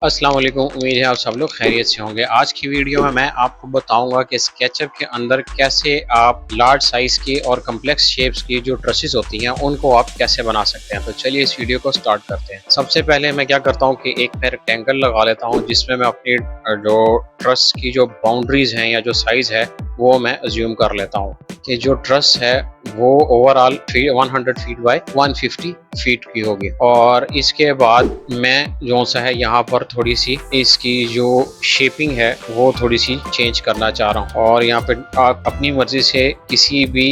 अस्सलाम वालेकुम। उम्मीद है आप सब लोग खैरियत से होंगे। आज की वीडियो में मैं आपको बताऊंगा कि स्केचअप के अंदर कैसे आप लार्ज साइज की और कम्प्लेक्स शेप्स की जो ट्रसेस होती हैं उनको आप कैसे बना सकते हैं। तो चलिए इस वीडियो को स्टार्ट करते हैं। सबसे पहले मैं क्या करता हूं कि एक मैं रेक्टेंगल लगा लेता हूं जिसमें मैं अपनी जो ट्रस की जो बाउंड्रीज हैं या जो साइज है वो मैं अज्यूम कर लेता हूँ कि जो ट्रस है वो ओवरऑल 100 फीट बाय 150 फीट की होगी। और इसके बाद मैं जो सा है यहाँ पर थोड़ी सी इसकी जो शेपिंग है वो थोड़ी सी चेंज करना चाह रहा हूँ। और यहाँ पे आप अपनी मर्जी से किसी भी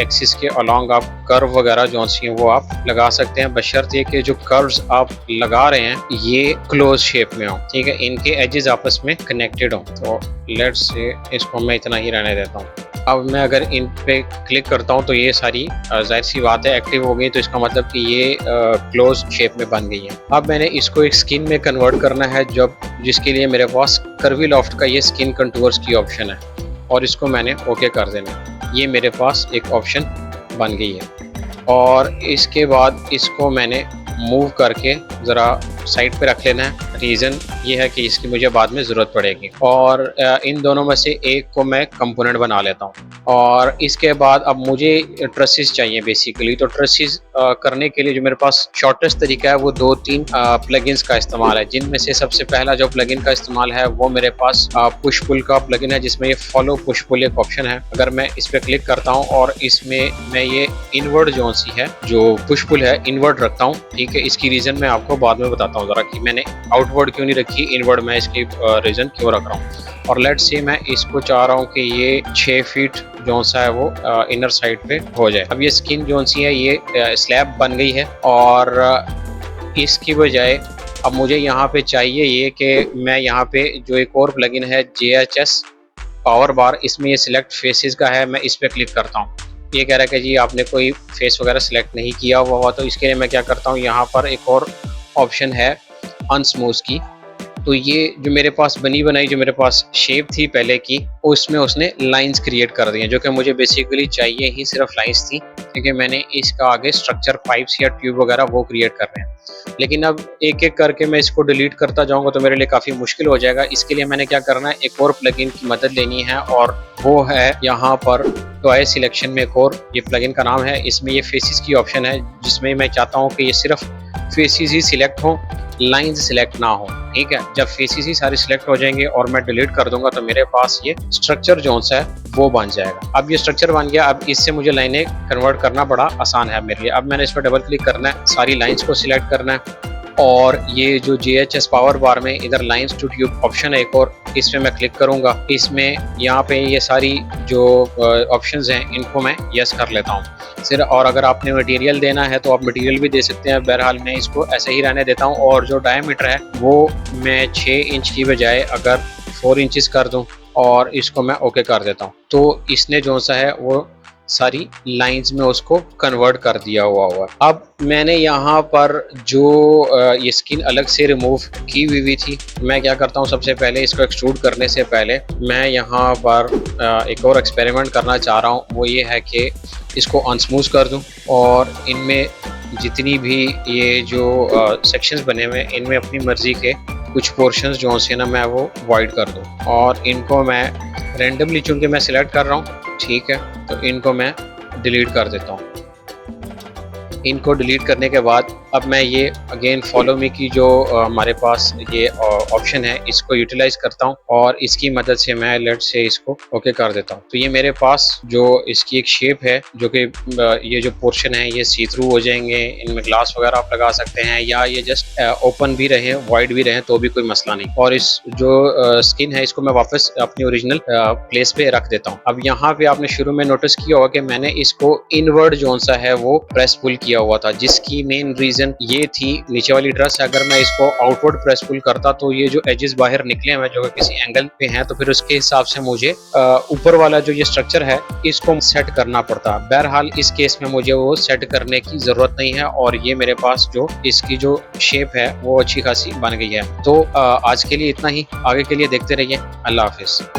एक्सिस के अलोंग आप कर्व वगैरह जो सी है वो आप लगा सकते हैं, बशर्ते कि जो कर्व्स आप लगा रहे हैं ये क्लोज शेप में हो, ठीक है, इनके एजेस आपस में कनेक्टेड हो। तो लेट्स से इसको मैं इतना ही रहने देता हूँ। अब मैं अगर इन पे क्लिक करता हूँ तो ये सारी जाहिर सी बात है एक्टिव हो गई, तो इसका मतलब कि ये क्लोज शेप में बन गई है। अब मैंने इसको एक स्किन में कन्वर्ट करना है जिसके लिए मेरे पास कर्वी लॉफ्ट का ये स्किन कंटूर्स की ऑप्शन है और इसको मैंने ओके कर देना है। ये मेरे पास एक ऑप्शन बन गई है और इसके बाद इसको मैंने मूव करके ज़रा साइड पे रख लेना है। रीज़न ये है कि इसकी मुझे बाद में ज़रूरत पड़ेगी। और इन दोनों में से एक को मैं कंपोनेंट बना लेता हूँ। और इसके बाद अब मुझे ट्रसेस चाहिए बेसिकली। तो ट्रसेस करने के लिए जो मेरे पास शॉर्टेस्ट तरीका है वो 2-3 प्लगइन्स का इस्तेमाल है, जिनमें से सबसे पहला जो प्लगइन का इस्तेमाल है वो मेरे पास पुश पुल का प्लगइन है, जिसमें ये फॉलो पुश पुल एक ऑप्शन है। अगर मैं इस पर क्लिक करता हूँ और इसमें मैं ये इनवर्ड जो सी है जो पुश पुल है इनवर्ड रखता हूँ, ठीक है। इसकी रीज़न मैं आपको बाद में बताता हूँ ज़रा कि मैंने आउटवर्ड क्यों नहीं रखी, इनवर्ड मैं इसकी रीज़न क्यों रख रहा हूँ। और लेट्स से मैं इसको चाह रहा हूँ कि ये 6 फीट जो सा है वो इनर साइड पे हो जाए। अब ये स्किन जो सी है ये स्लैब बन गई है और इसकी बजाय अब मुझे यहाँ पे चाहिए ये कि मैं यहाँ पे जो एक और प्लगइन है JHS पावर बार, इसमें ये सिलेक्ट फेसेस का है, मैं इस पर क्लिक करता हूँ। ये कह रहा है कि जी आपने कोई फेस वगैरह सिलेक्ट नहीं किया हुआ, तो इसके लिए मैं क्या करता हूँ, यहाँ पर एक और ऑप्शन है अनस्मूथ की। तो ये जो मेरे पास बनी बनाई जो मेरे पास शेप थी पहले की, उसमें उसने लाइंस क्रिएट कर दी हैं, जो कि मुझे बेसिकली चाहिए ही सिर्फ लाइंस थी, क्योंकि मैंने इसका आगे स्ट्रक्चर पाइप्स या ट्यूब वगैरह वो क्रिएट कर रहे हैं। लेकिन अब एक एक करके मैं इसको डिलीट करता जाऊंगा तो मेरे लिए काफ़ी मुश्किल हो जाएगा। इसके लिए मैंने क्या करना है, एक और प्लगइन की मदद लेनी है और वो है यहाँ पर टॉय सिलेक्शन में एक और ये प्लगइन का नाम है। इसमें ये फेसिस की ऑप्शन है, जिसमें मैं चाहता हूँ कि ये सिर्फ फेसिस ही सिलेक्ट हो, लाइंस सिलेक्ट ना हो, ठीक है। जब फेसेस ही सारे सिलेक्ट हो जाएंगे और मैं डिलीट कर दूंगा तो मेरे पास ये स्ट्रक्चर जो सा है वो बन जाएगा। अब ये स्ट्रक्चर बन गया। अब इससे मुझे लाइनें कन्वर्ट करना बड़ा आसान है मेरे लिए। अब मैंने इस पर डबल क्लिक करना है, सारी लाइंस को सिलेक्ट करना है और ये जो JHS पावर बार में इधर लाइंस टू ट्यूब ऑप्शन है एक और, इस पर मैं क्लिक करूंगा। इसमें यहाँ पे ये सारी जो ऑप्शंस हैं इनको मैं यस कर लेता हूँ सिर्फ। और अगर आपने मटेरियल देना है तो आप मटेरियल भी दे सकते हैं। बहरहाल मैं इसको ऐसे ही रहने देता हूँ और जो डायमीटर है वो मैं 6 इंच की बजाय अगर 4 इंचेस कर दूँ और इसको मैं ओके कर देता हूँ, तो इसने जो सा है वो सारी लाइंस में उसको कन्वर्ट कर दिया हुआ। अब मैंने यहाँ पर जो ये स्किन अलग से रिमूव की हुई थी, मैं क्या करता हूँ, सबसे पहले इसको एक्सट्रूड करने से पहले मैं यहाँ पर एक और एक्सपेरिमेंट करना चाह रहा हूँ। वो ये है कि इसको अनस्मूथ कर दूँ और इनमें जितनी भी ये जो सेक्शंस बने हुए हैं इनमें अपनी मर्जी के कुछ पोर्शंस जो से ना मैं वो वाइड कर दूँ और इनको मैं रेंडमली चुन के मैं सिलेक्ट कर रहा हूँ, ठीक है। तो इनको मैं डिलीट कर देता हूँ। इनको डिलीट करने के बाद अब मैं ये अगेन फॉलो मी की जो हमारे पास ये ऑप्शन है इसको यूटिलाइज करता हूँ और इसकी मदद से मैं लेट से इसको ओके कर देता हूँ। तो ये मेरे पास जो इसकी एक शेप है जो कि ये जो पोर्शन है ये सी थ्रू हो जाएंगे, इनमें ग्लास वगैरह आप लगा सकते हैं या ये जस्ट ओपन भी रहे वाइड भी रहे तो भी कोई मसला नहीं। और इस जो स्किन है इसको मैं वापस अपनी ओरिजिनल प्लेस पे रख देता हूँ। अब यहाँ पे आपने शुरू में नोटिस किया होगा कि मैंने इसको इनवर्ड जोन सा है वो प्रेस पुल किया हुआ था, जिसकी मेन रीजन ये थी नीचे वाली ड्रेस अगर मैं इसको आउटवर्ड प्रेस पुल करता तो ये जो एजेस बाहर निकले हुए जो किसी एंगल पे हैं तो फिर उसके हिसाब से मुझे ऊपर वाला जो ये स्ट्रक्चर है इसको सेट करना पड़ता। बहरहाल इस केस में मुझे वो सेट करने की जरूरत नहीं है और ये मेरे पास जो इसकी जो शेप है वो अच्छी खासी बन गई है। तो आज के लिए इतना ही, आगे के लिए देखते रहिए। अल्लाह हाफिज।